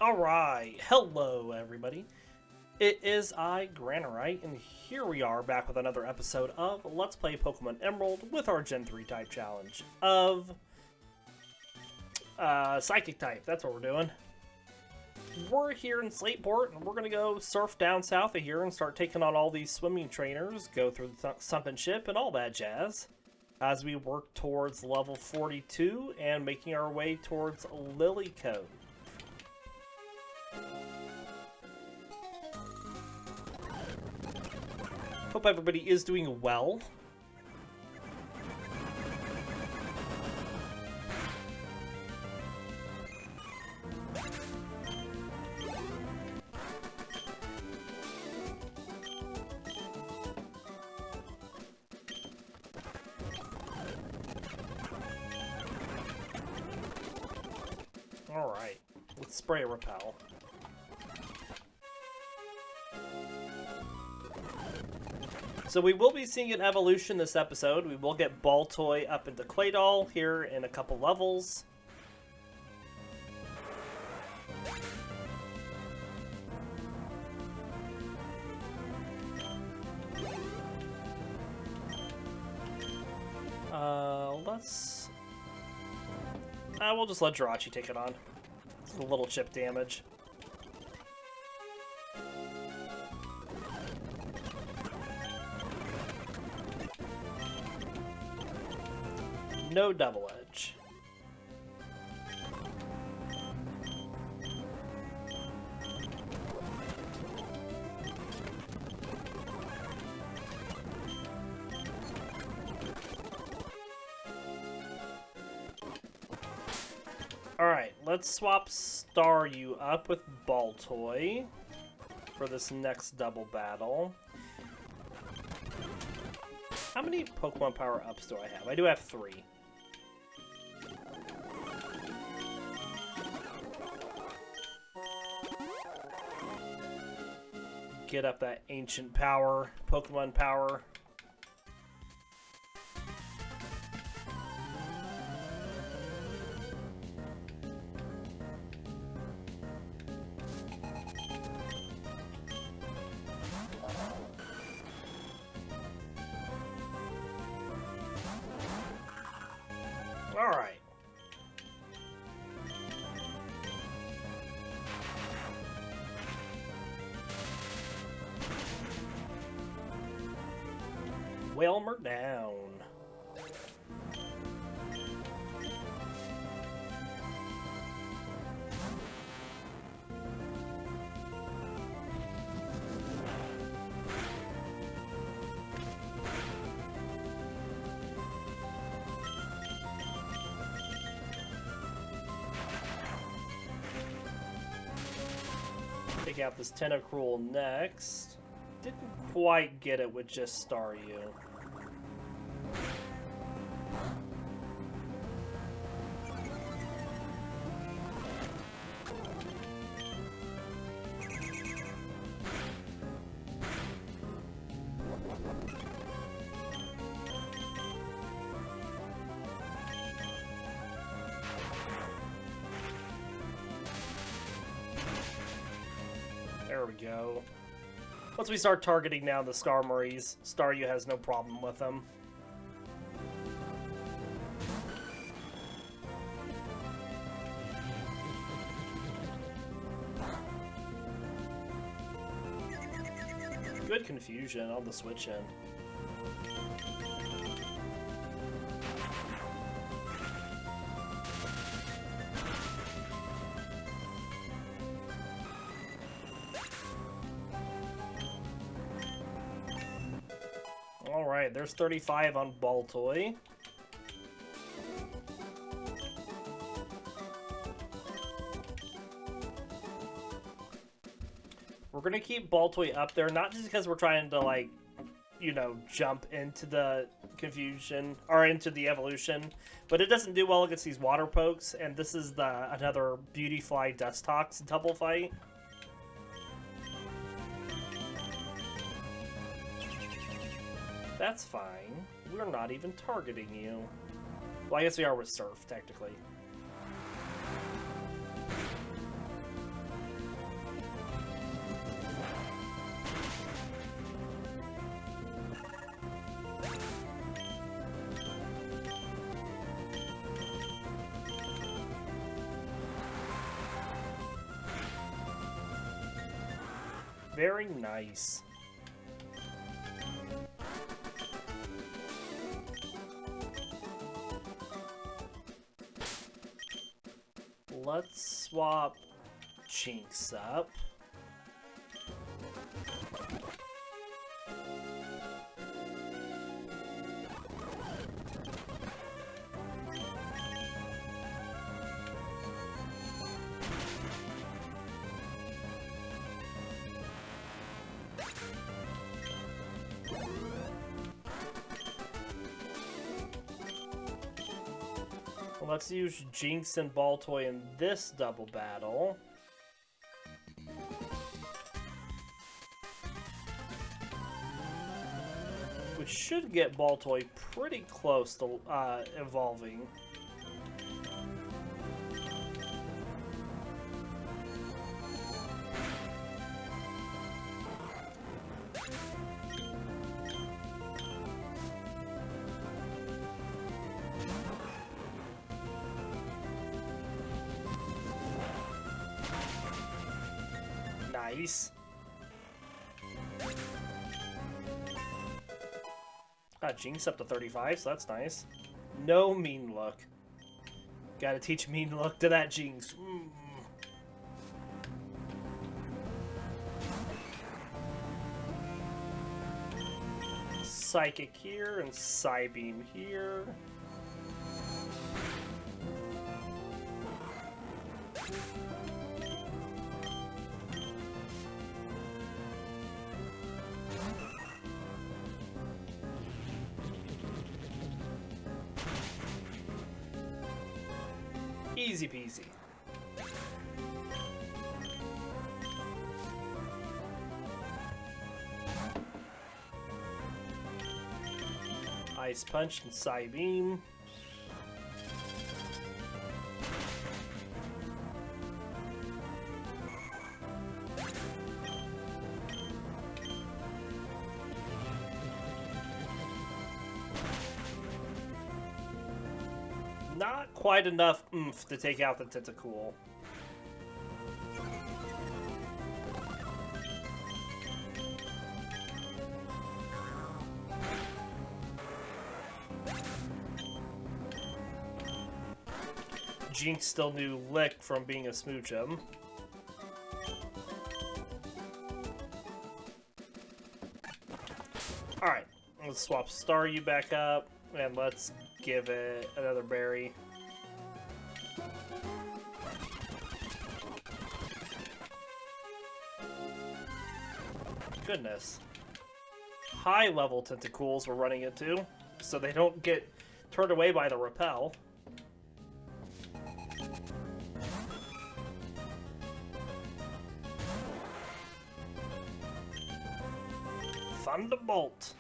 Alright, hello everybody. It is I, Granorite, and here we are back with another episode of Let's Play Pokemon Emerald with our Gen 3 type challenge of Psychic type. That's what we're doing. We're here in Slateport, and we're going to go surf down south of here and start taking on all these swimming trainers, go through the sunken ship, and all that jazz, as we work towards level 42 and making our way towards Lilycove. Hope everybody is doing well. Alright, let's spray a repel. So we will be seeing an evolution this episode. We will get Baltoy up into Claydol here in a couple levels. We'll just let Jirachi take it on. It's a little chip damage. No double edge. Alright, let's swap Staryu up with Baltoy for this next double battle. How many Pokemon power-ups do I have? I do have 3. Get up that ancient power, Pokemon power. All right. Whelmer down. Take out this Tentacruel next. Didn't quite get it with just Staryu. There we go. Once we start targeting now the Skarmories, Staryu has no problem with them. Good confusion on the switch in. Alright, there's 35 on Baltoy. We're gonna keep Baltoy up there, not just because we're trying to, like, you know, jump into the confusion, or into the evolution, but it doesn't do well against these water pokes, and this is another Beautyfly Dustox double fight. That's fine. We're not even targeting you. Well, I guess we are with Surf, technically. Very nice. Let's swap Jynx up. Let's use Jynx and Baltoy in this double battle. We should get Baltoy pretty close to evolving. Nice. Jynx up to 35, so that's nice. No mean look. Gotta teach mean look to that Jynx. Psychic here and Psybeam here. Easy peasy. Ice Punch and Psybeam. Not quite enough oomph to take out the Tentacool. Jynx still knew Lick from being a Smoochum. Alright, let's swap Staryu back up, and let's give it another berry. Goodness. High level Tentacools we're running into, so they don't get turned away by the repel. Thunderbolt.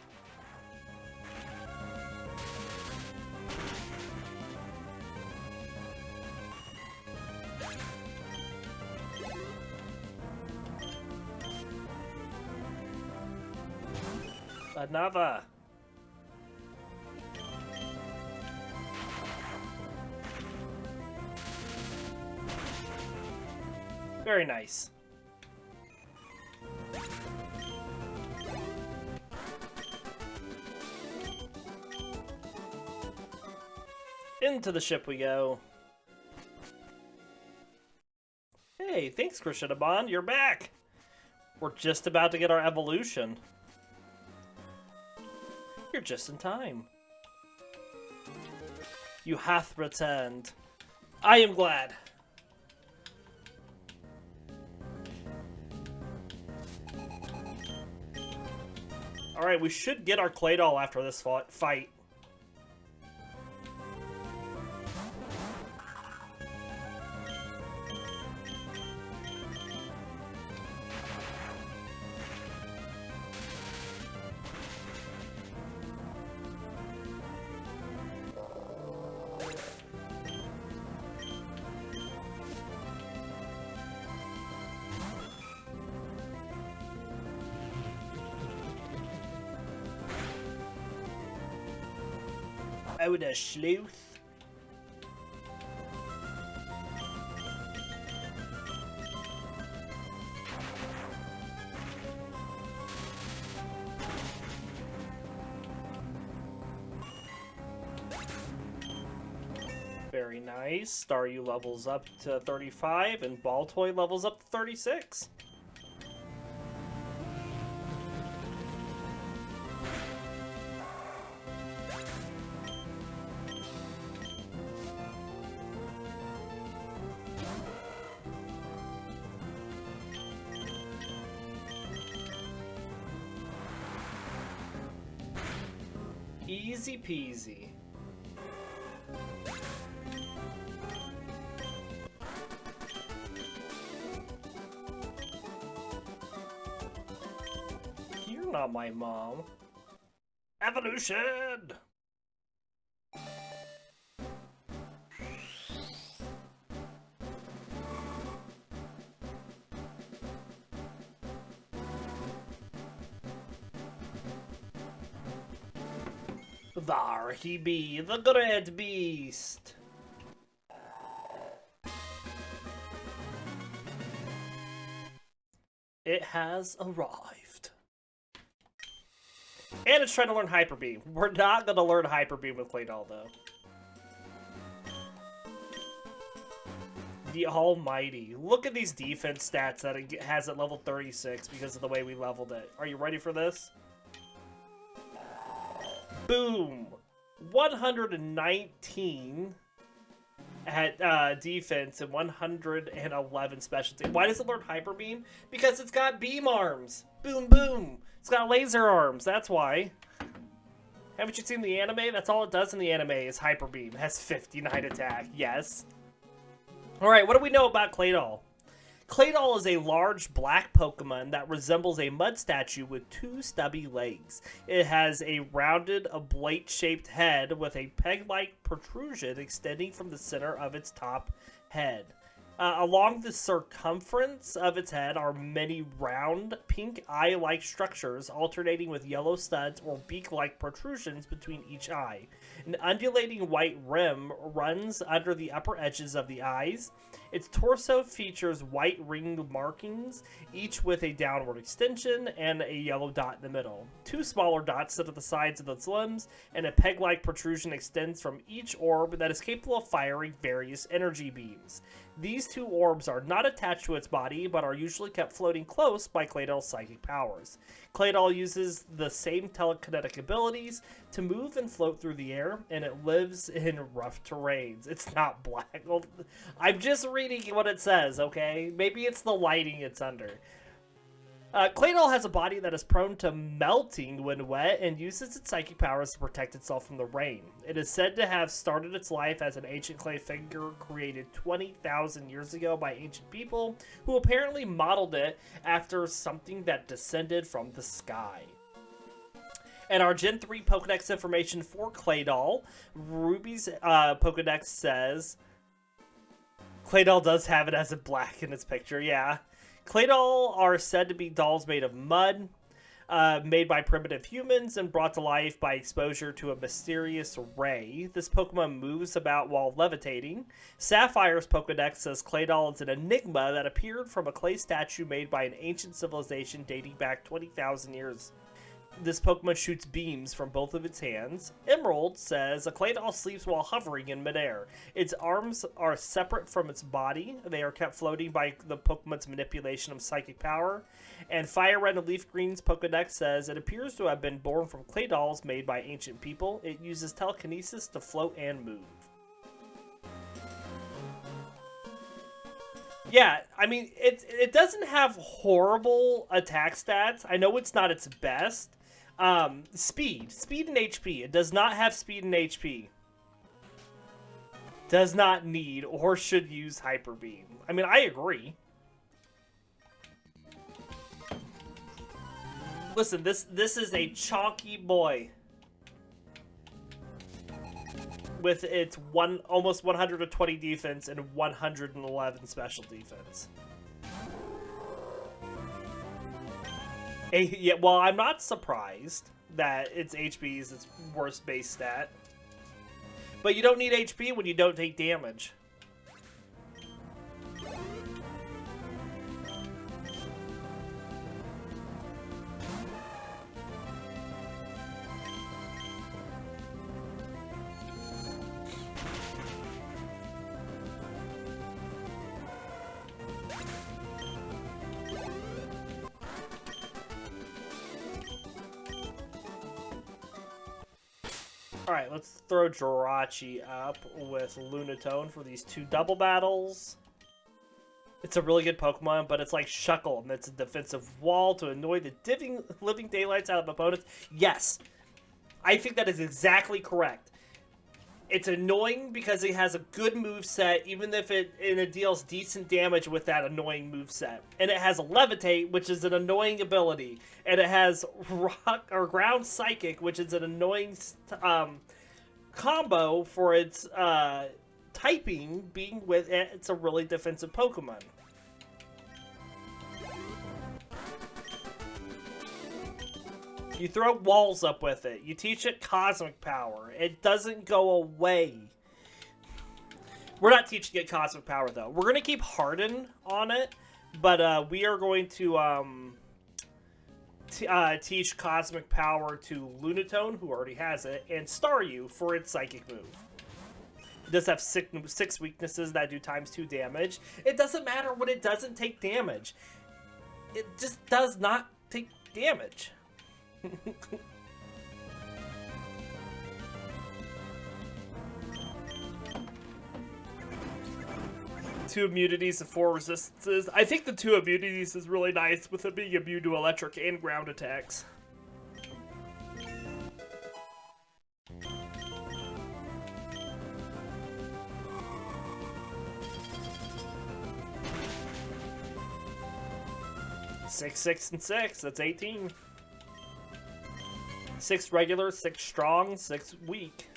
Another. Very nice. Into the ship we go. Hey, thanks, Krishnabon. You're back. We're just about to get our evolution. You're just in time. You hath returned. I am glad. Alright, we should get our Claydol after this fight. Oh, the sleuth. Very nice. Staryu levels up to 35, and Baltoy levels up to 36. Easy peasy. You're not my mom. Evolution! There he be, the great beast! It has arrived. And it's trying to learn Hyper Beam. We're not going to learn Hyper Beam with Claydol, though. The Almighty. Look at these defense stats that it has at level 36 because of the way we leveled it. Are you ready for this? Boom! 119 at defense and 111 specialty. Why does it learn Hyper Beam? Because it's got beam arms. Boom, boom. It's got laser arms. That's why. Haven't you seen the anime? That's all it does in the anime is Hyper Beam. It has 59 attack. Yes. Alright, what do we know about Claydol? Claydol is a large black Pokemon that resembles a mud statue with two stubby legs. It has a rounded, oblate-shaped head with a peg-like protrusion extending from the center of its top head. Along the circumference of its head are many round, pink eye-like structures alternating with yellow studs or beak-like protrusions between each eye. An undulating white rim runs under the upper edges of the eyes. Its torso features white ringed markings, each with a downward extension and a yellow dot in the middle. Two smaller dots sit at the sides of its limbs, and a peg-like protrusion extends from each orb that is capable of firing various energy beams. These two orbs are not attached to its body, but are usually kept floating close by Claydol's psychic powers. Claydol uses the same telekinetic abilities to move and float through the air, and it lives in rough terrains. It's not black. I'm just reading what it says, okay? Maybe it's the lighting it's under. Claydol has a body that is prone to melting when wet and uses its psychic powers to protect itself from the rain. It is said to have started its life as an ancient clay figure created 20,000 years ago by ancient people who apparently modeled it after something that descended from the sky. And our Gen 3 Pokedex information for Claydol, Ruby's Pokedex says Claydol does have it as a black in its picture, yeah. Claydol are said to be dolls made of mud, made by primitive humans and brought to life by exposure to a mysterious ray. This Pokemon moves about while levitating. Sapphire's Pokedex says Claydol is an enigma that appeared from a clay statue made by an ancient civilization dating back 20,000 years. This Pokemon shoots beams from both of its hands. Emerald says a Claydol sleeps while hovering in midair. Its arms are separate from its body. They are kept floating by the Pokemon's manipulation of psychic power. And Fire Red and Leaf Green's Pokedex says it appears to have been born from Claydolls made by ancient people. It uses telekinesis to float and move. Yeah, I mean, it doesn't have horrible attack stats. I know it's not its best. Speed and HP. It does not have speed and HP. Does not need or should use Hyper Beam. I mean, I agree. Listen, this is a chonky boy with its almost 120 defense and 111 special defense. Yeah, well, I'm not surprised that its HP is its worst base stat. But you don't need HP when you don't take damage. Alright, let's throw Jirachi up with Lunatone for these 2 double battles. It's a really good Pokemon, but it's like Shuckle, and it's a defensive wall to annoy the living daylights out of opponents. Yes, I think that is exactly correct. It's annoying because it has a good moveset, even if it deals decent damage with that annoying moveset. And it has a Levitate, which is an annoying ability. And it has Rock or Ground Psychic, which is an annoying combo for its typing being with it. It's a really defensive Pokemon. You throw walls up with it. You teach it Cosmic Power. It doesn't go away. We're not teaching it Cosmic Power, though. We're going to keep Harden on it, but we are going to teach Cosmic Power to Lunatone, who already has it, and Staryu for its Psychic move. It does have 6 weaknesses that do ×2 damage. It doesn't matter when it doesn't take damage. It just does not take damage. 2 immunities and 4 resistances. I think the 2 immunities is really nice with it being immune to electric and ground attacks. Six, 6, and 6. That's 18. 6 regular, 6 strong, 6 weak.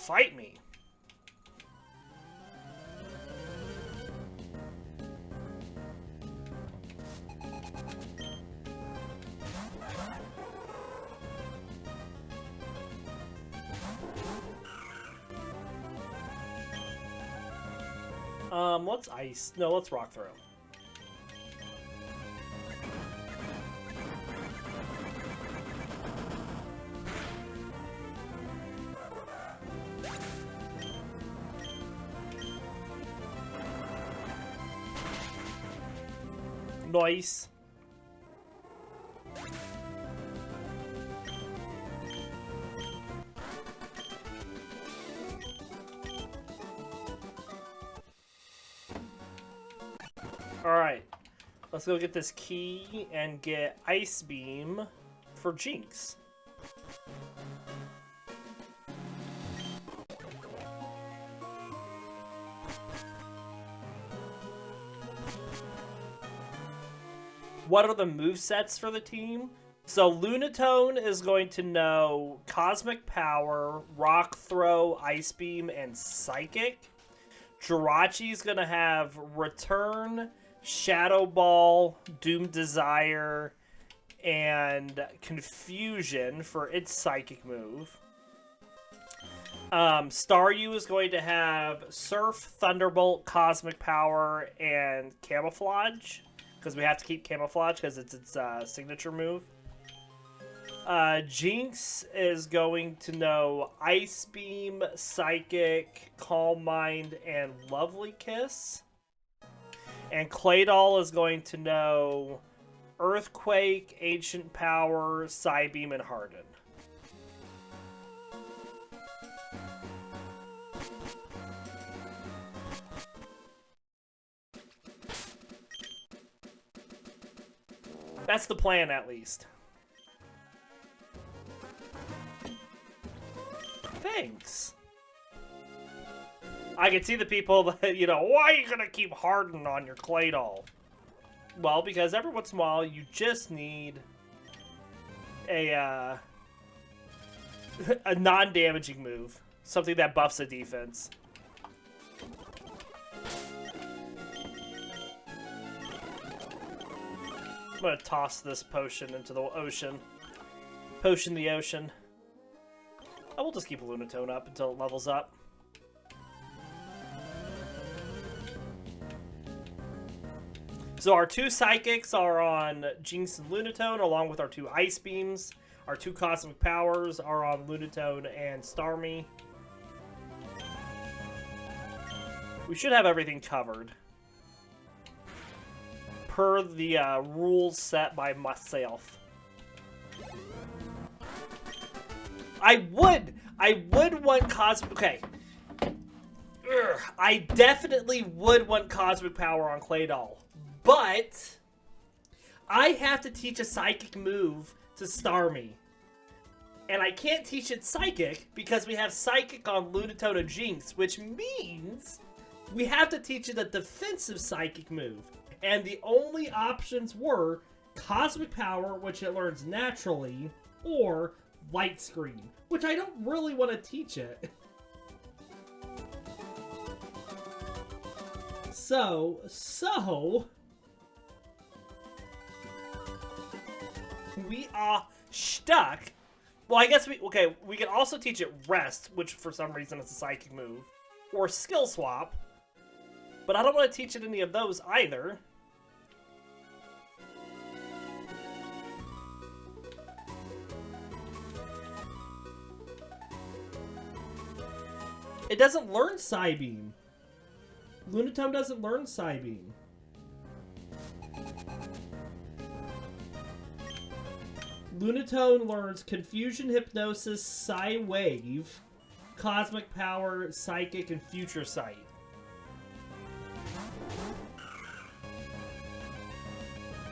Fight me. Let's ice. No, let's rock throw. Nice. Alright, let's go get this key and get Ice Beam for Jynx. What are the movesets for the team? So Lunatone is going to know Cosmic Power, Rock Throw, Ice Beam, and Psychic. Jirachi is going to have Return, Shadow Ball, Doom Desire, and Confusion for its Psychic move. Staryu is going to have Surf, Thunderbolt, Cosmic Power, and Camouflage, because we have to keep Camouflage because it's its signature move. Jynx is going to know Ice Beam, Psychic, Calm Mind, and Lovely Kiss. And Claydol is going to know Earthquake, Ancient Power, Psybeam, and Harden. That's the plan, at least. Thanks. I can see the people that, you know, why are you gonna keep Harden on your Claydol? Well, because every once in a while, you just need a non-damaging move. Something that buffs a defense. I'm gonna toss this potion into the ocean. Potion the ocean. I will just keep Lunatone up until it levels up. So our 2 Psychics are on Jynx and Lunatone, along with our 2 Ice Beams. Our 2 Cosmic Powers are on Lunatone and Starmie. We should have everything covered. Per the rules set by myself. I would want Cosmic... Okay. I definitely would want Cosmic Power on Claydol. But... I have to teach a Psychic move to Starmie. And I can't teach it Psychic because we have Psychic on Lunatone and Jynx, which means we have to teach it a defensive Psychic move. And the only options were Cosmic Power, which it learns naturally, or Light Screen, which I don't really want to teach it. So, we are stuck. Well, I guess we can also teach it Rest, which for some reason is a Psychic move, or Skill Swap, but I don't want to teach it any of those either. It doesn't learn Psybeam. Lunatone doesn't learn Psybeam. Lunatone learns Confusion, Hypnosis, Psy-Wave, Cosmic Power, Psychic, and Future Sight.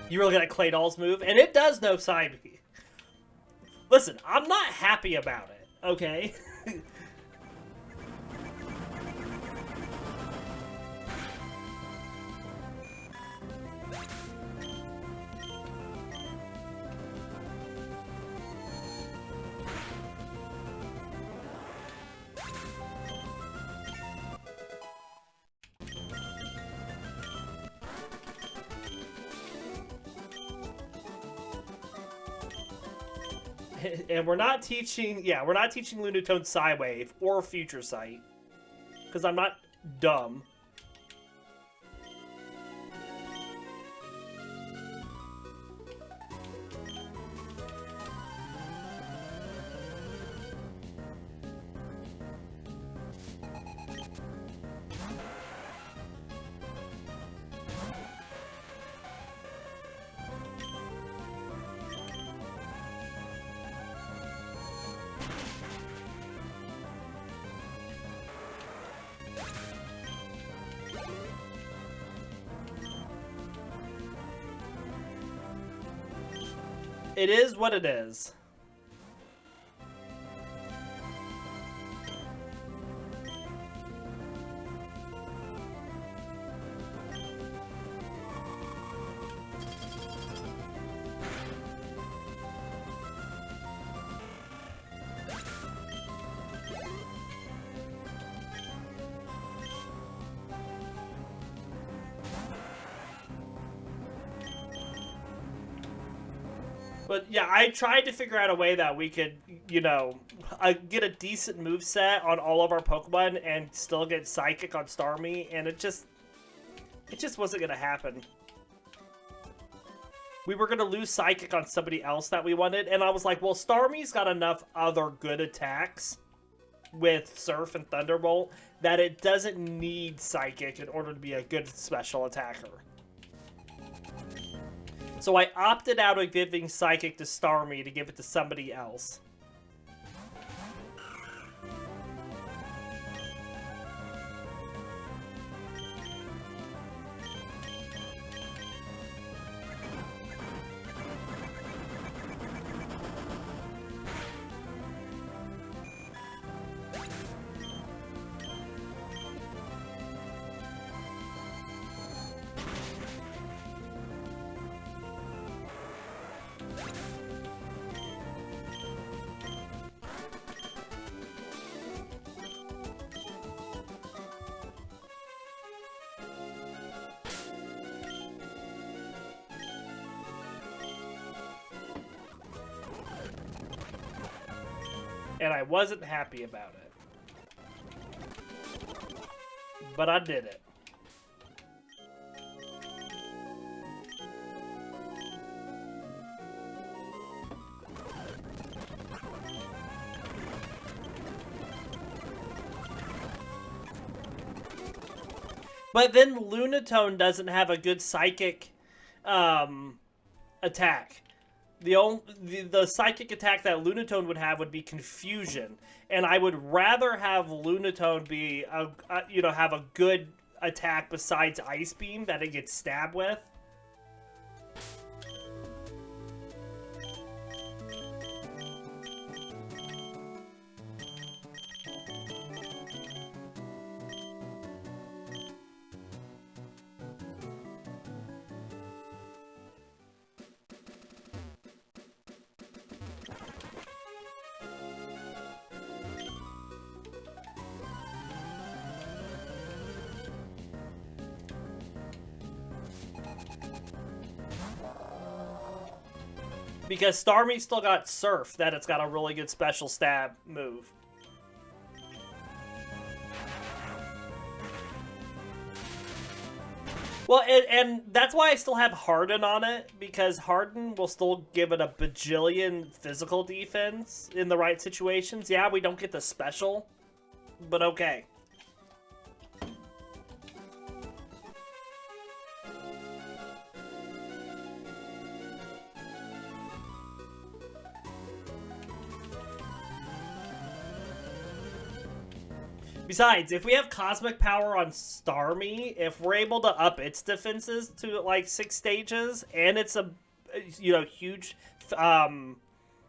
You were looking at Claydol's move, and it does know Psybeam. Listen, I'm not happy about it, okay? And we're not teaching Lunatone Psy-Wave or Future Sight. Because I'm not dumb. It is what it is. But yeah, I tried to figure out a way that we could, you know, get a decent moveset on all of our Pokemon and still get Psychic on Starmie, and it just wasn't going to happen. We were going to lose Psychic on somebody else that we wanted, and I was like, well, Starmie's got enough other good attacks with Surf and Thunderbolt that it doesn't need Psychic in order to be a good special attacker. So I opted out of giving Psychic to Starmie to give it to somebody else. And I wasn't happy about it. But I did it. But then Lunatone doesn't have a good psychic attack. The psychic attack that Lunatone would have would be Confusion, and I would rather have Lunatone be have a good attack besides Ice Beam that it gets stabbed with. Because Starmie still got Surf, that it's got a really good special stab move. Well, and that's why I still have Harden on it, because Harden will still give it a bajillion physical defense in the right situations. Yeah, we don't get the special, but okay. Besides, if we have Cosmic Power on Starmie, if we're able to up its defenses to like 6 stages, and it's a huge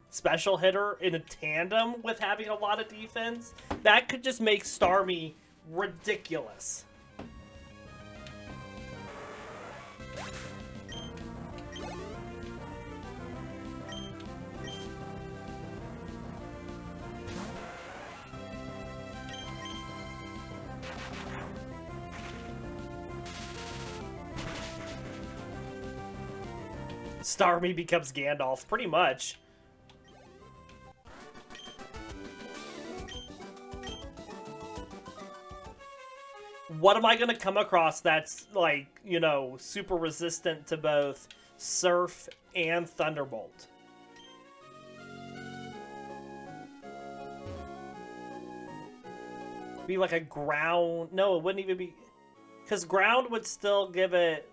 special hitter in a tandem with having a lot of defense, that could just make Starmie ridiculous. Starmie becomes Gandalf, pretty much. What am I going to come across that's, like, super resistant to both Surf and Thunderbolt? Be like a ground... No, it wouldn't even be... Because ground would still give it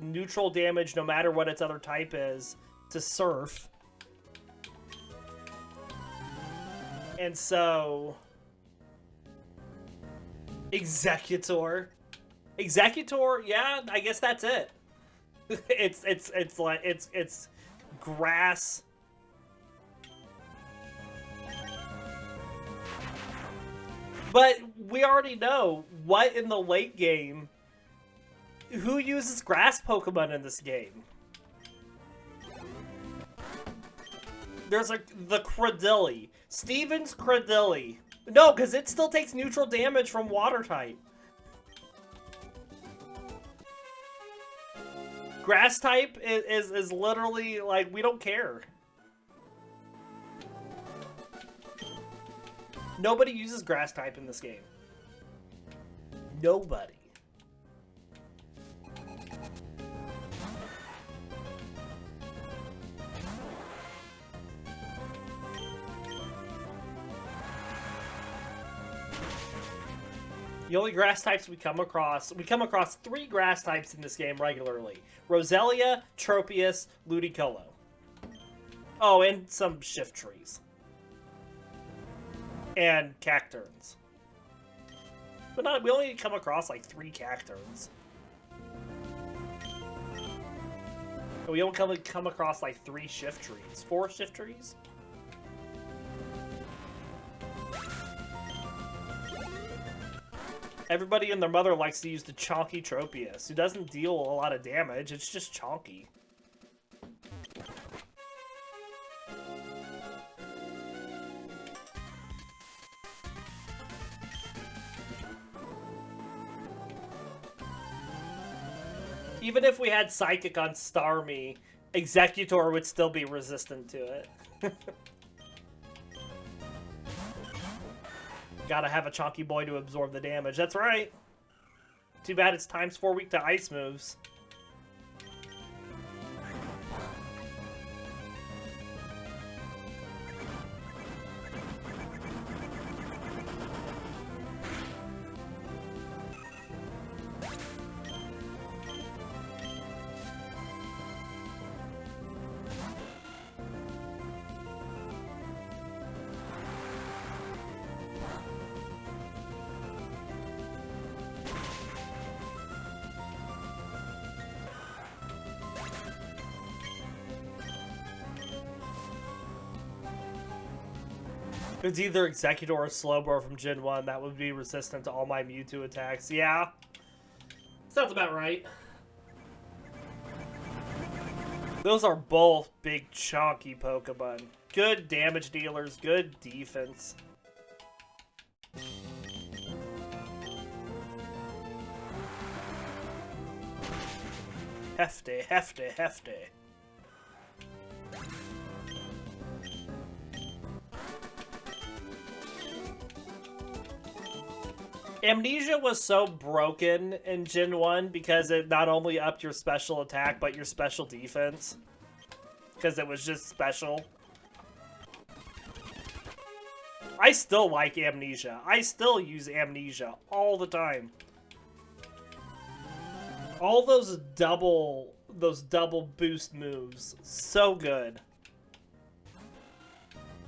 neutral damage no matter what its other type is to Surf. And so Executor, yeah, I guess that's it. it's like it's grass. But we already know what in the late game. Who uses grass Pokemon in this game? There's the Cradilly. Steven's Cradilly. No, because it still takes neutral damage from water type. Grass type is literally like, we don't care. Nobody uses grass type in this game. Nobody. The only grass types we come across 3 grass types in this game regularly. Roselia, Tropius, Ludicolo. Oh, and some shift trees. And Cacturns. But we only come across like 3 Cacturns. We don't come across like 3 shift trees. 4 shift trees? Everybody and their mother likes to use the chonky Tropius, who doesn't deal a lot of damage, it's just chonky. Even if we had Psychic on Starmie, Executor would still be resistant to it. Gotta have a chonky boy to absorb the damage. That's right. Too bad it's ×4 weak to ice moves. It's either Executor or Slowbro from Gen 1 that would be resistant to all my Mewtwo attacks. Yeah. Sounds about right. Those are both big, chonky Pokemon. Good damage dealers, good defense. Hefty, hefty, hefty. Amnesia was so broken in Gen 1 because it not only upped your special attack, but your special defense. Because it was just special. I still like Amnesia. I still use Amnesia all the time. All those double boost moves, so good.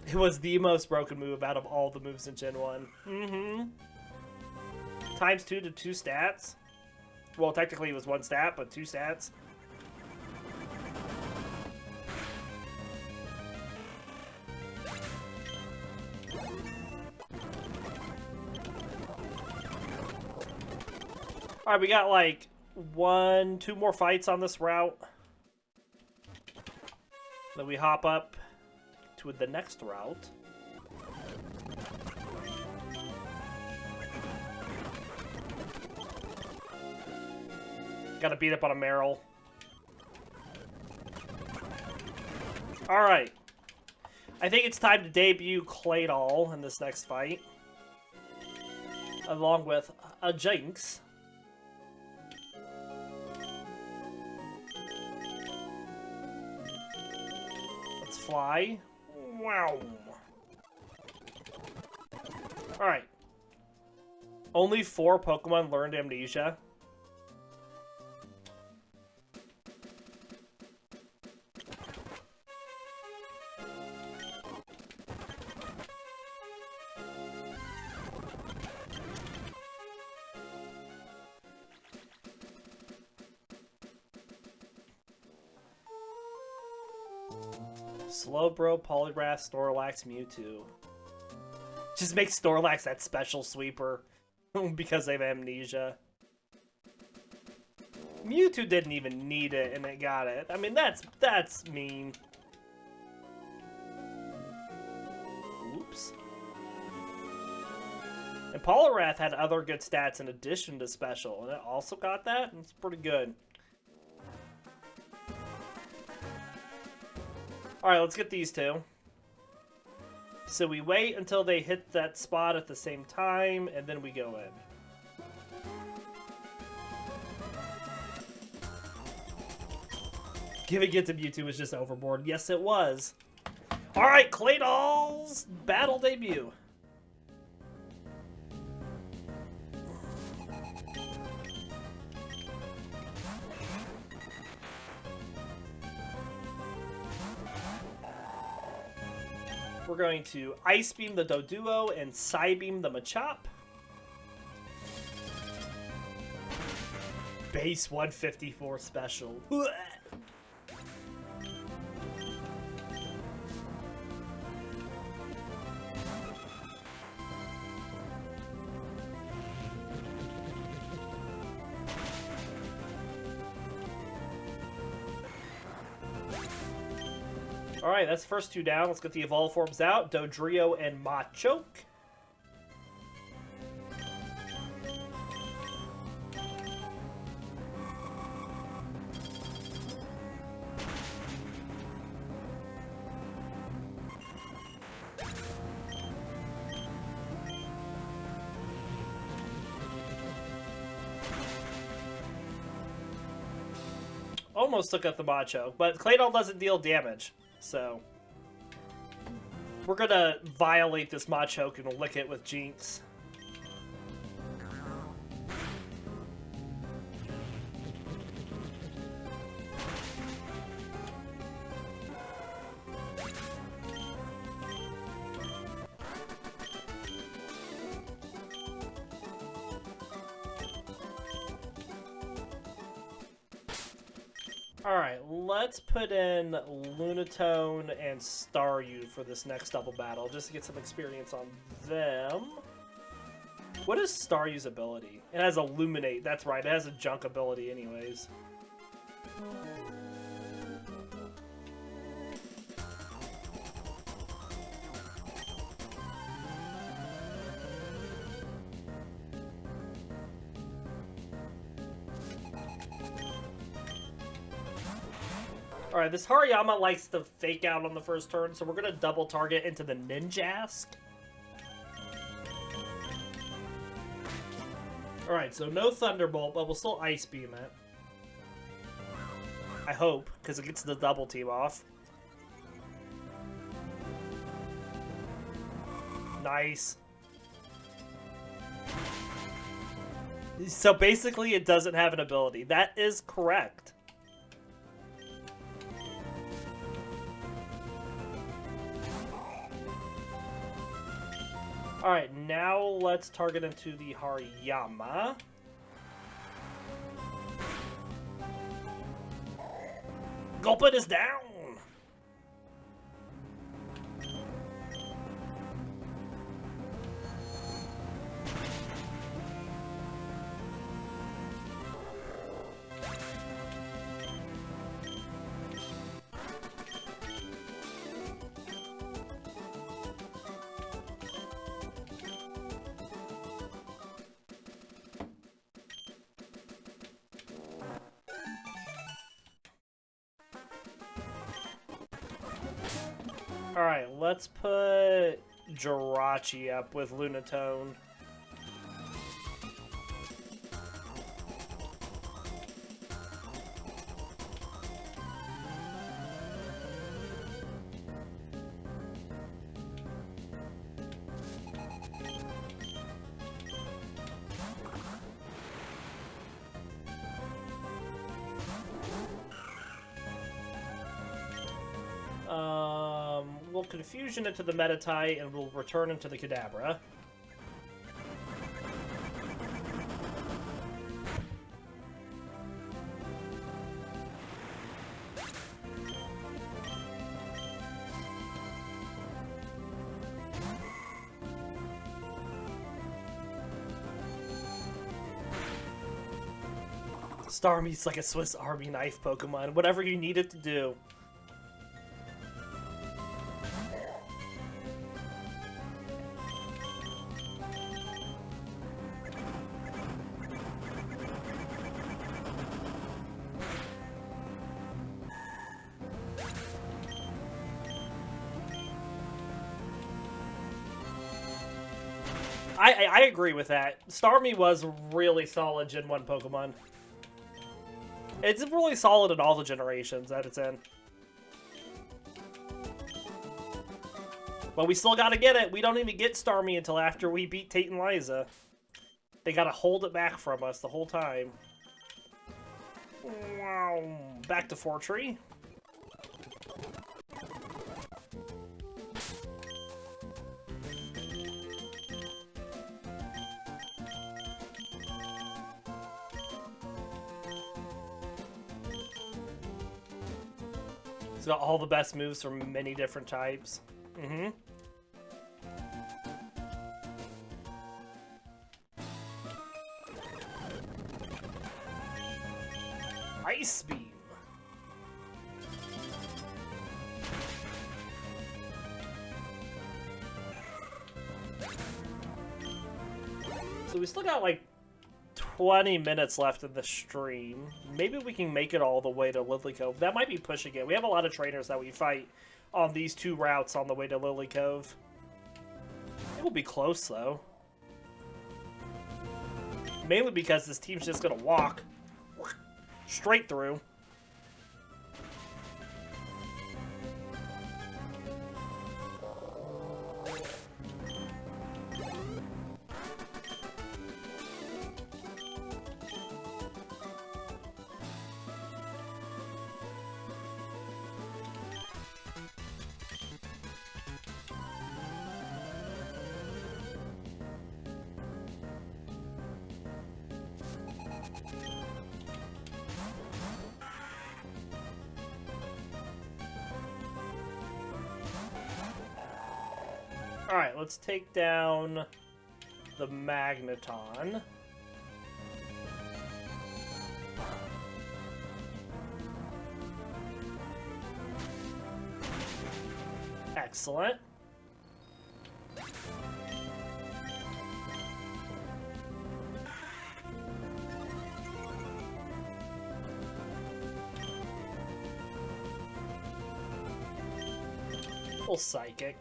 It was the most broken move out of all the moves in Gen 1. Mm-hmm. Times 2 to 2 stats. Well, technically it was 1 stat, but 2 stats. Alright, we got like 2 more fights on this route. Then we hop up to the next route. Gotta beat up on a Meryl. Alright. I think it's time to debut Claydol in this next fight. Along with a Jynx. Let's fly. Wow. Alright. Only 4 Pokemon learned Amnesia. Slowbro, Poliwrath, Snorlax, Mewtwo. Just make Snorlax that special sweeper because they have Amnesia. Mewtwo didn't even need it and it got it. I mean, that's mean. Oops. And Poliwrath had other good stats in addition to special, and it also got that, and it's pretty good. Alright, let's get these two. So we wait until they hit that spot at the same time, and then we go in. Giving it to Mewtwo was just overboard. Yes, it was. Alright, Claydol's battle debut. We're going to Ice Beam the Doduo and Psybeam the Machop. Base 154 special. Alright, that's the first 2 down. Let's get the Evolve Forms out. Dodrio and Machoke. Almost took out the Machoke, but Claydol doesn't deal damage. So, we're gonna violate this Machoke and lick it with Jynx. Alright, let's put in Lunatone and Staryu for this next double battle, just to get some experience on them. What is Staryu's ability? It has Illuminate, that's right, it has a junk ability anyways. Alright, this Hariyama likes to fake out on the first turn, so we're going to double target into the Ninjask. Alright, so no Thunderbolt, but we'll still Ice Beam it. I hope, because it gets the double team off. Nice. So basically it doesn't have an ability. That is correct. Alright, now let's target into the Hariyama. Gulpit is down! Alright, let's put Jirachi up with Lunatone. We'll Confusion into the Meditite and we'll return into the Kadabra. Starmie's like a Swiss Army knife Pokemon, whatever you need it to do. I agree with that. Starmie was really solid Gen 1 Pokemon. It's really solid in all the generations that it's in. But we still gotta get it. We don't even get Starmie until after we beat Tate and Liza. They gotta hold it back from us the whole time. Wow. Back to Fortree. It's got all the best moves from many different types. Mm-hmm. Ice Beam. So we still got like 20 minutes left in the stream. Maybe we can make it all the way to Lilycove. That might be pushing it. We have a lot of trainers that we fight on these two routes on the way to Lilycove. It will be close, though. Mainly because this team's just gonna walk straight through. Alright, let's take down the Magneton. Excellent. Full Psychic.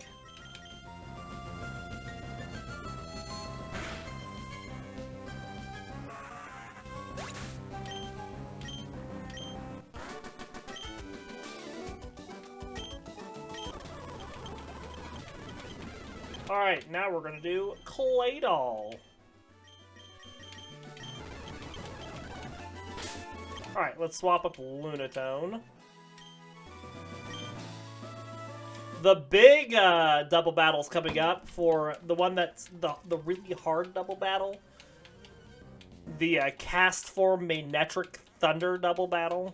Alright, now we're gonna do Claydol. Alright, let's swap up Lunatone. The big double battle's coming up for the one that's the really hard double battle. The cast form Magnetric Thunder double battle.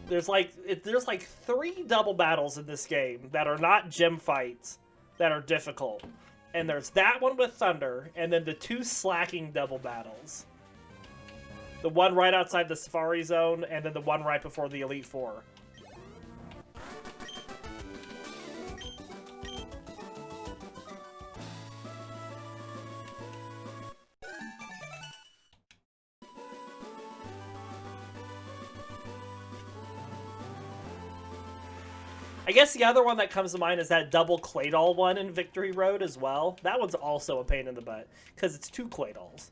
There's like 3 double battles in this game that are not gym fights that are difficult. And there's that one with Thunder, and then the 2 slacking double battles. The one right outside the Safari Zone, and then the one right before the Elite Four. I guess the other one that comes to mind is that double Claydol one in Victory Road as well. That one's also a pain in the butt, because it's 2 Claydols.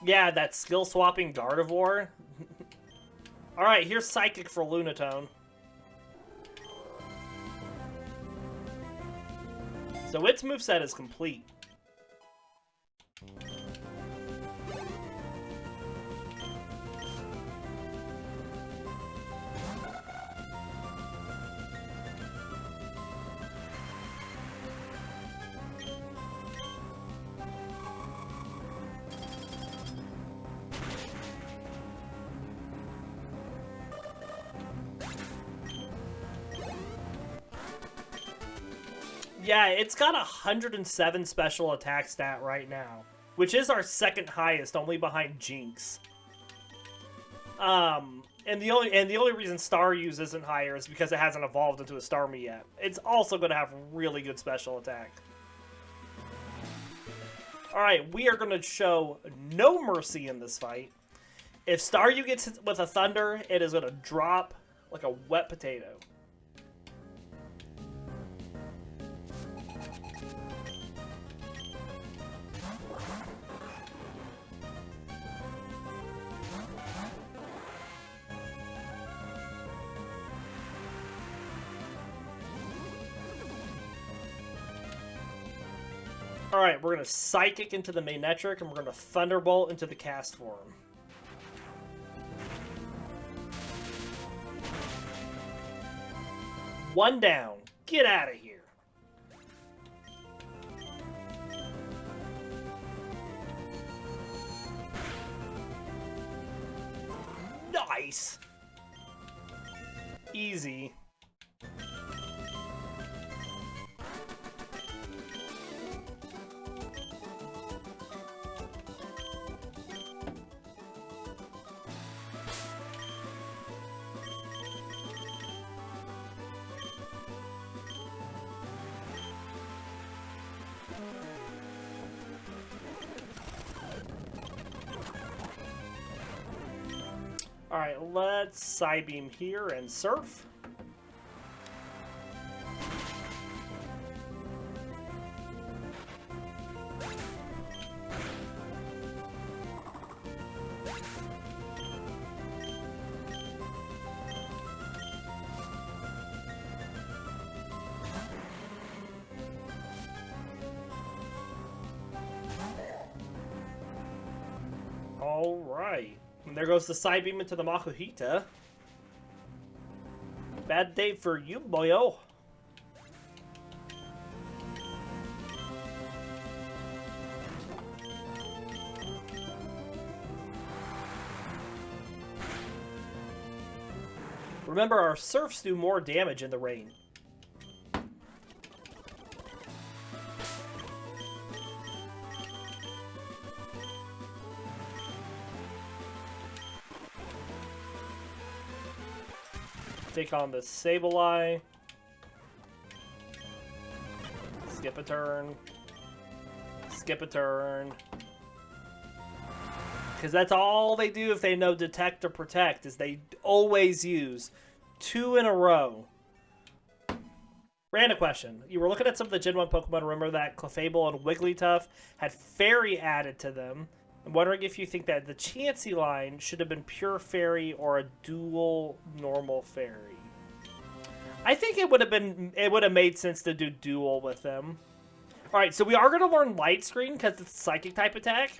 Yeah, that skill-swapping Gardevoir. Alright, here's Psychic for Lunatone. So its moveset is complete. Yeah, it's got 107 special attack stat right now, which is our second highest, only behind Jynx. And the only reason Staryu's isn't higher is because it hasn't evolved into a Starmie yet. It's also going to have really good special attack. Alright, we are going to show no mercy in this fight. If Staryu gets hit with a Thunder, it is going to drop like a wet potato. Alright, we're going to Psychic into the Magnetric, and we're going to Thunderbolt into the Cast form. One down. Get out of here. Nice. Easy. Alright, let's Psybeam here and Surf. Alright. And there goes the side beam into the Makuhita. Bad day for you, boyo. Remember, our surfs do more damage in the rain. Take on the Sableye. Skip a turn. Skip a turn. Because that's all they do if they know Detect or Protect, is they always use 2 in a row. Random question. You were looking at some of the Gen 1 Pokemon. Remember that Clefable and Wigglytuff had Fairy added to them. I'm wondering if you think that the Chansey line should have been pure Fairy or a dual normal Fairy. I think it would have made sense to do dual with them. Alright, so we are going to learn Light Screen because it's a Psychic type attack.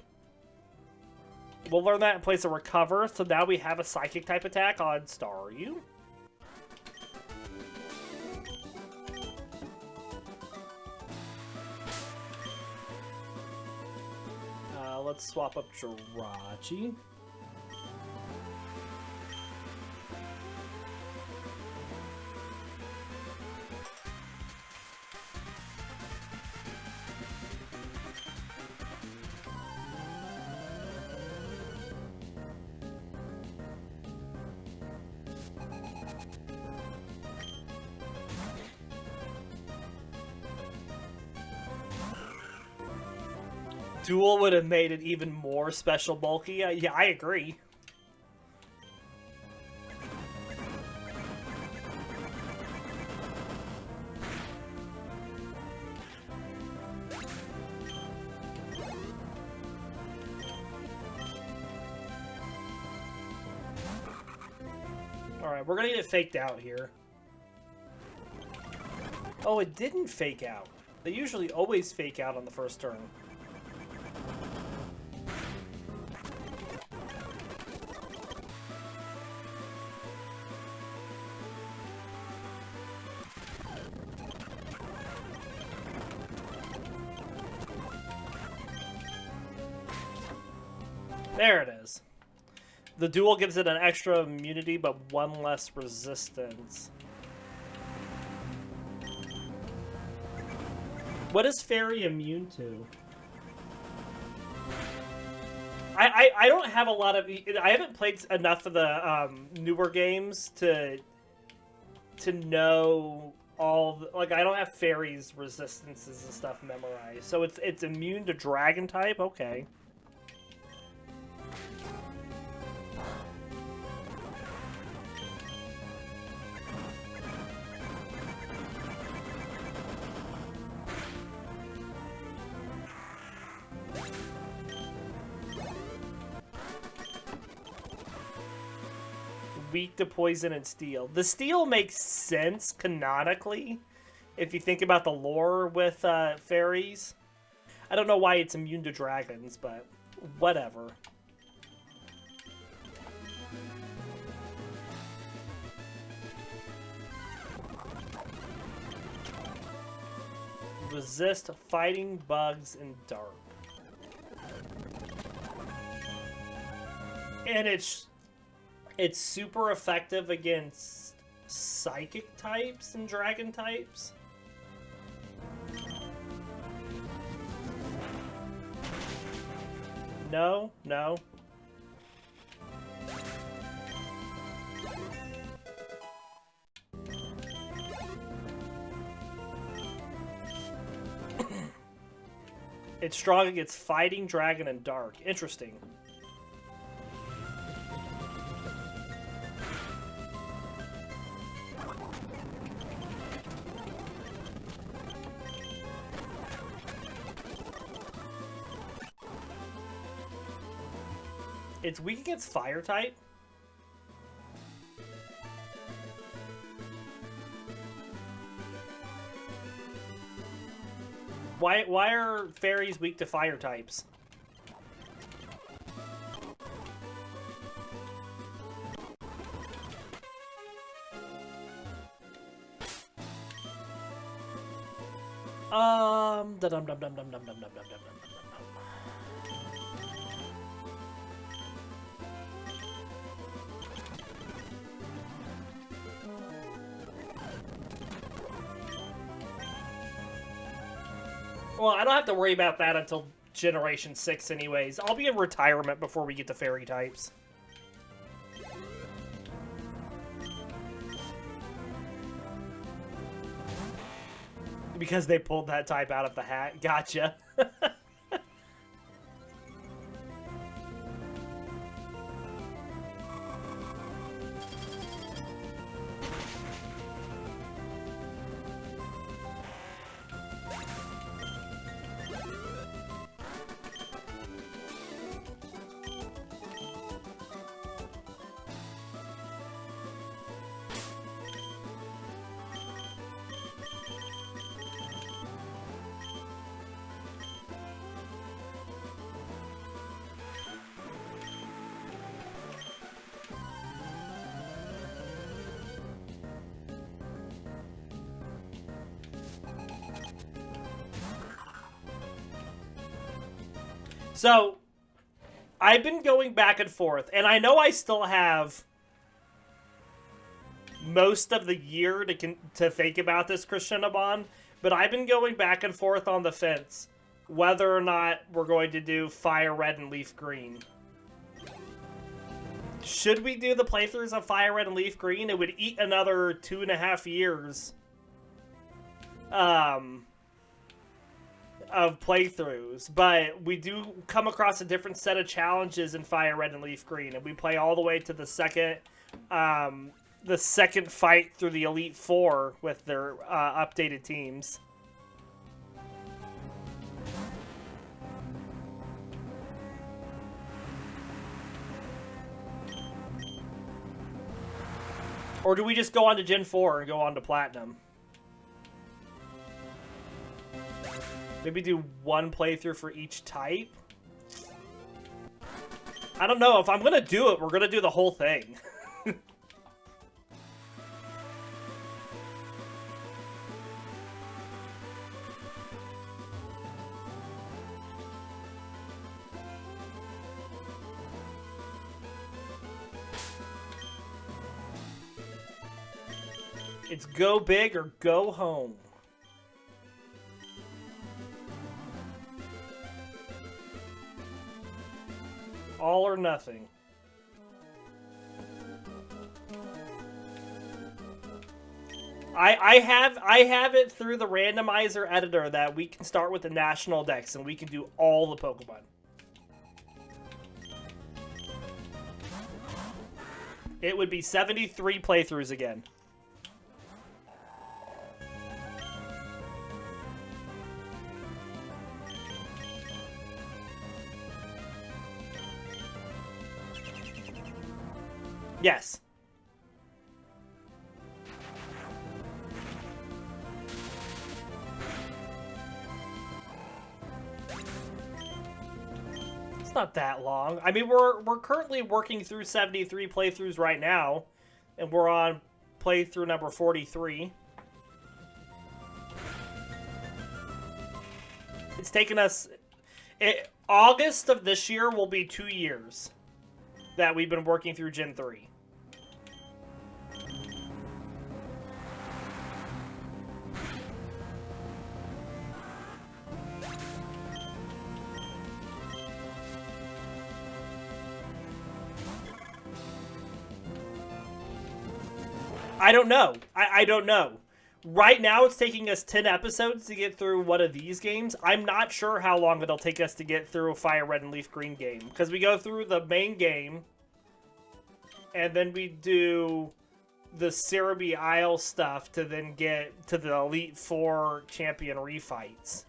We'll learn that in place of Recover, so now we have a Psychic type attack on Staryu. Let's swap up Jirachi. Duel would have made it even more special bulky. Yeah, I agree. Alright, we're gonna get it faked out here. Oh, it didn't fake out. They usually always fake out on the first turn. There it is. The duel gives it an extra immunity, but 1 less resistance. What is Fairy immune to? I don't have a lot of... I haven't played enough of the newer games to know all... Like, I don't have Fairy's resistances and stuff memorized. So it's immune to Dragon type? Okay. Weak to poison and steel. The steel makes sense canonically if you think about the lore with fairies. I don't know why it's immune to dragons, but whatever. Resist fighting bugs in dark. And it's super effective against psychic types and dragon types. No, no. It's strong against fighting dragon and dark. Interesting. It's weak against fire type. Why are fairies weak to fire types? Dum dum dum dum dum dum dum dum dum dum. Well, I don't have to worry about that until Generation 6 anyways. I'll be in retirement before we get to fairy types. Because they pulled that type out of the hat. Gotcha. So, I've been going back and forth, and I know I still have most of the year to think about this, Christianabon, but I've been going back and forth on the fence whether or not we're going to do Fire Red and Leaf Green. Should we do the playthroughs of Fire Red and Leaf Green? It would eat another 2.5 years of playthroughs, but we do come across a different set of challenges in Fire Red and Leaf Green, and we play all the way to the second fight through the Elite Four with their updated teams. Or do we just go on to Gen 4 and go on to Platinum? Maybe do one playthrough for each type? I don't know. If I'm gonna do it, we're gonna do the whole thing. It's go big or go home. All or nothing. I have it through the randomizer editor that we can start with the national decks and we can do all the Pokemon. It would be 73 playthroughs again. Yes. It's not that long. I mean, we're currently working through 73 playthroughs right now, and we're on playthrough number 43. It's taken us... August of this year will be 2 years that we've been working through Gen 3. I don't know. I don't know. Right now, it's taking us 10 episodes to get through one of these games. I'm not sure how long it'll take us to get through a Fire Red and Leaf Green game. Because we go through the main game, and then we do the Cerebi Isle stuff to then get to the Elite Four champion refights.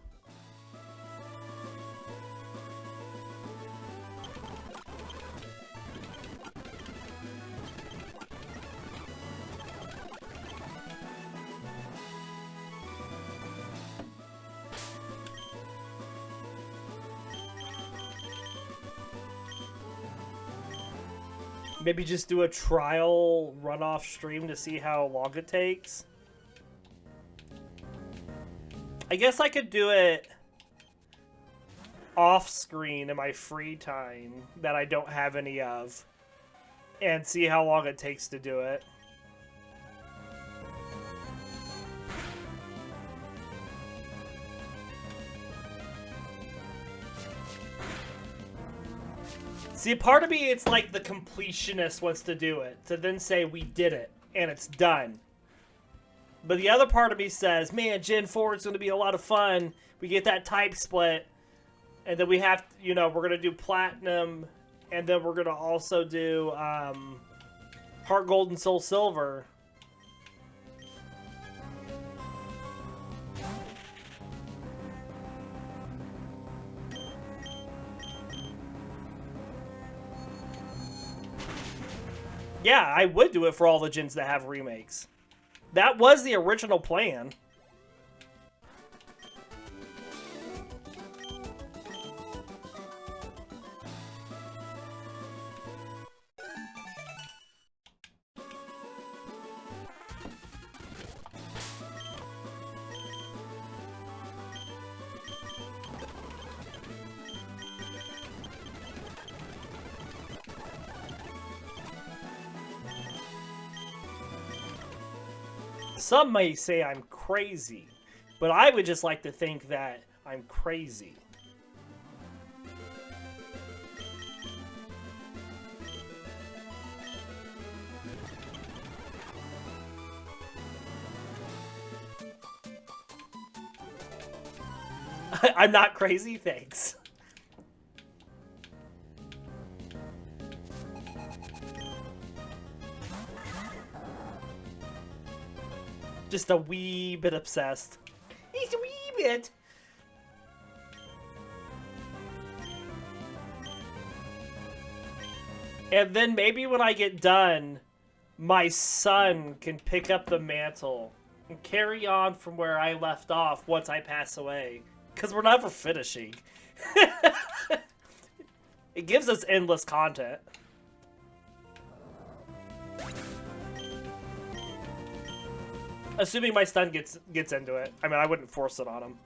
Maybe just do a trial runoff stream to see how long it takes. I guess I could do it off-screen in my free time that I don't have any of, and see how long it takes to do it. See, part of me, it's like the completionist wants to do it, to then say we did it, and it's done. But the other part of me says, man, Gen 4 is going to be a lot of fun. We get that type split, and then we have, you know, we're going to do Platinum, and then we're going to also do Heart Gold and Soul Silver. Yeah, I would do it for all the gens that have remakes. That was the original plan. Some may say I'm crazy, but I would just like to think that I'm crazy. I'm not crazy, thanks. Just a wee bit obsessed. Just a wee bit. And then maybe when I get done, my son can pick up the mantle and carry on from where I left off once I pass away. Because we're never finishing. It gives us endless content. Assuming my son gets into it. I mean, I wouldn't force it on him.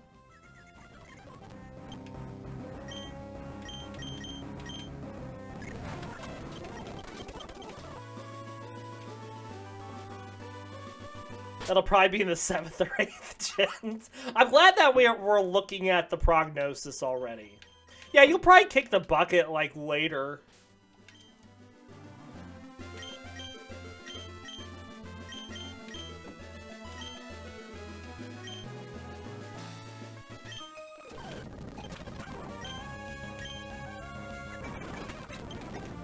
That'll probably be in the 7th or 8th gens. I'm glad that we're looking at the prognosis already. Yeah, you'll probably kick the bucket, like, later.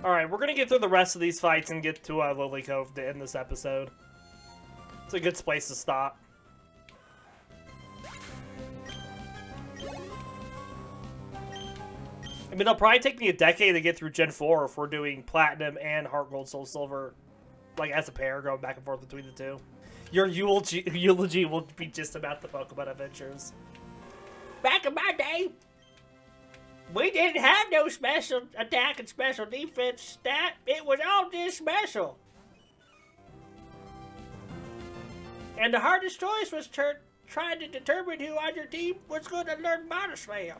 Alright, we're gonna get through the rest of these fights and get to Lilycove to end this episode. It's a good place to stop. I mean, it'll probably take me a decade to get through Gen 4 if we're doing Platinum and Heart Gold Soul Silver, like, as a pair, going back and forth between the two. Your eulogy will be just about the Pokemon Adventures. Back in my day, we didn't have no special attack and special defense stat. It was all just special. And the hardest choice was trying to determine who on your team was going to learn Mana Slam.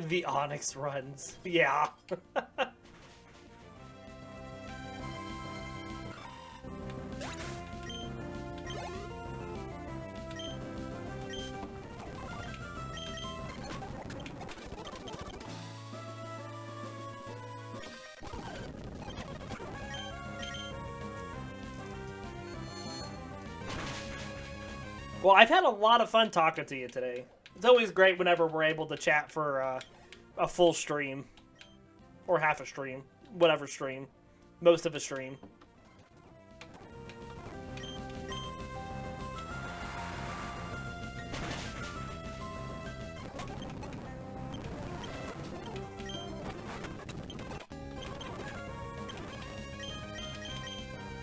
The Onyx runs. Yeah. Well, I've had a lot of fun talking to you today. It's always great whenever we're able to chat for a full stream. Or half a stream. Whatever stream. Most of a stream.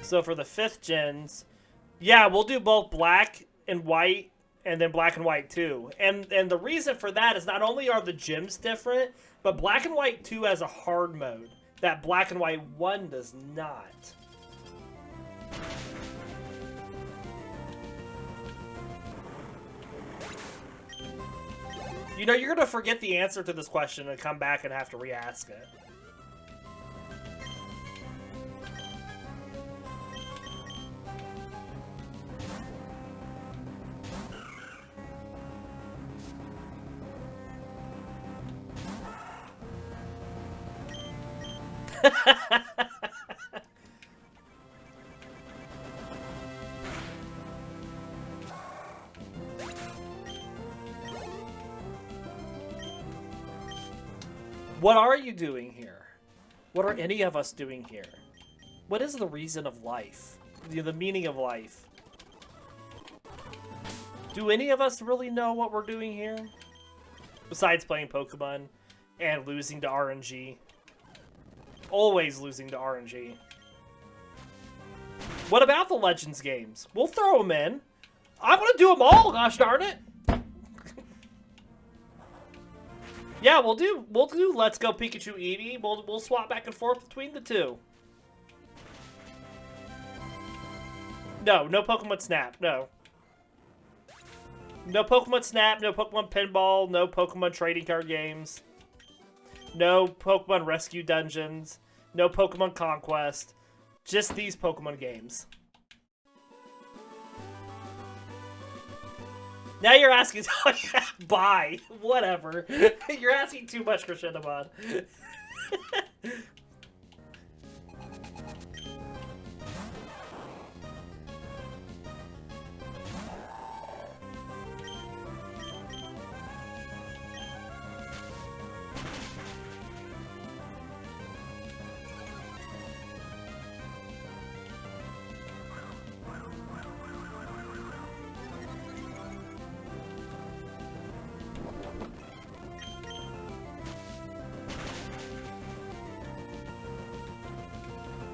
So for the 5th gens, yeah, we'll do both black and white, and then black and white 2. And the reason for that is not only are the gyms different, but black and white 2 has a hard mode that black and white 1 does not. You know, you're going to forget the answer to this question and come back and have to re-ask it. What are you doing here? What are any of us doing here? What is the reason of life? The meaning of life? Do any of us really know what we're doing here? Besides playing Pokemon and losing to RNG. Always losing to RNG. What about the Legends games? We'll throw them in. I'm gonna do them all, gosh darn it! Yeah, we'll do Let's Go Pikachu Eevee. We'll swap back and forth between the two. No Pokemon Snap, no. No Pokemon Snap, no Pokemon Pinball, no Pokemon trading card games. No Pokemon Rescue Dungeons, no Pokemon Conquest. Just these Pokemon games. Now you're asking, bye, whatever. You're asking too much, Crescendamon.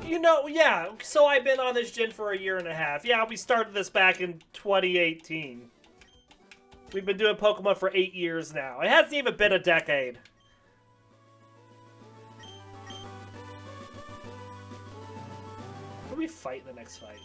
You know, yeah, so I've been on this gen for a year and a half. Yeah, we started this back in 2018. We've been doing Pokemon for 8 years now. It hasn't even been a decade. Who do we fight in the next fight?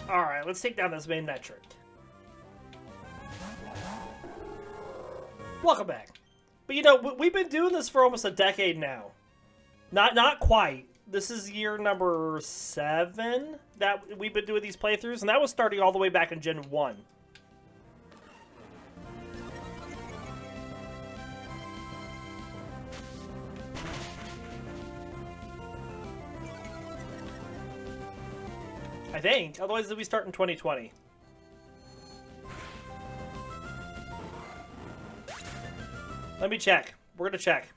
Alright, let's take down this main metric. Welcome back. But you know, we've been doing this for almost a decade now. Not quite. This is year number 7 that we've been doing these playthroughs, and that was starting all the way back in Gen 1. I think. Otherwise, we start in 2020. Let me check. We're gonna check.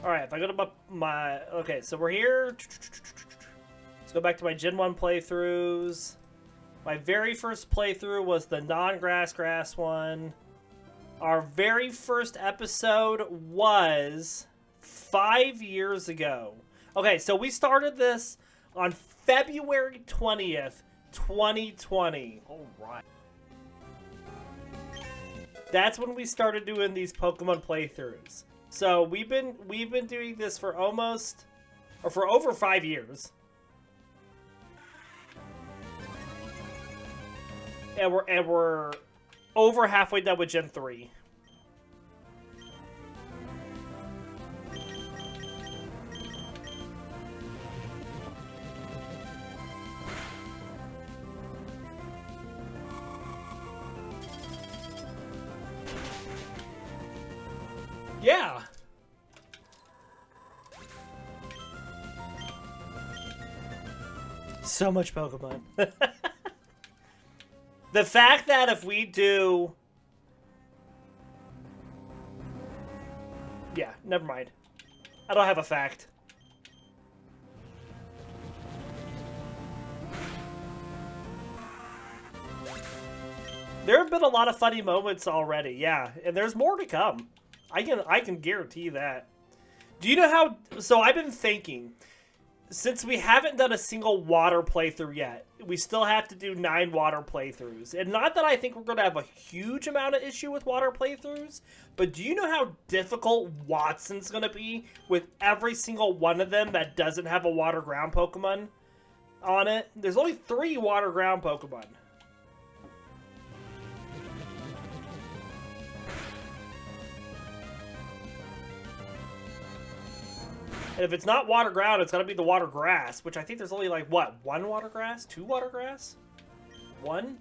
Alright, if I go to my... Okay, so we're here. Let's go back to my Gen 1 playthroughs. My very first playthrough was the non-grass one. Our very first episode was 5 years ago. Okay, so we started this on February 20th, 2020. All right. That's when we started doing these Pokemon playthroughs. So we've been doing this for over 5 years. And we're over halfway done with Gen 3. Yeah. So much Pokemon. The fact that if we do... Yeah, never mind. I don't have a fact. There have been a lot of funny moments already, yeah, and there's more to come. I can guarantee that. Do you know how... So I've been thinking, since we haven't done a single water playthrough yet, we still have to do 9 water playthroughs. And not that I think we're going to have a huge amount of issue with water playthroughs, but do you know how difficult Watson's going to be with every single one of them that doesn't have a water ground Pokemon on it? There's only 3 water ground Pokemon. And if it's not water ground, it's going to be the water grass, which I think there's only like, what, 1 water grass? 2 water grass? 1?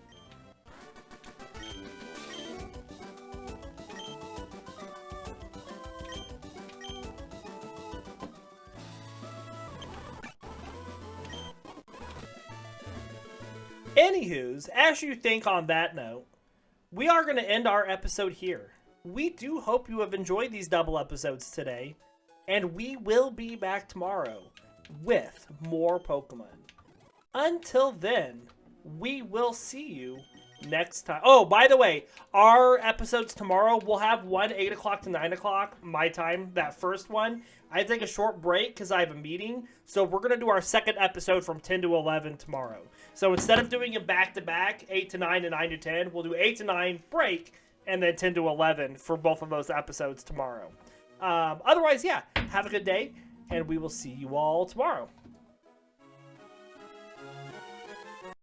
Anywho's, as you think on that note, we are going to end our episode here. We do hope you have enjoyed these double episodes today. And we will be back tomorrow with more Pokemon. Until then, we will see you next time. Oh, by the way, our episodes tomorrow, we'll have one 8 o'clock to 9 o'clock, my time, that first one. I take a short break because I have a meeting. So we're going to do our second episode from 10 to 11 tomorrow. So instead of doing it back-to-back, 8 to 9 and 9 to 10, we'll do 8 to 9, break, and then 10 to 11 for both of those episodes tomorrow. Otherwise, yeah, have a good day, and we will see you all tomorrow.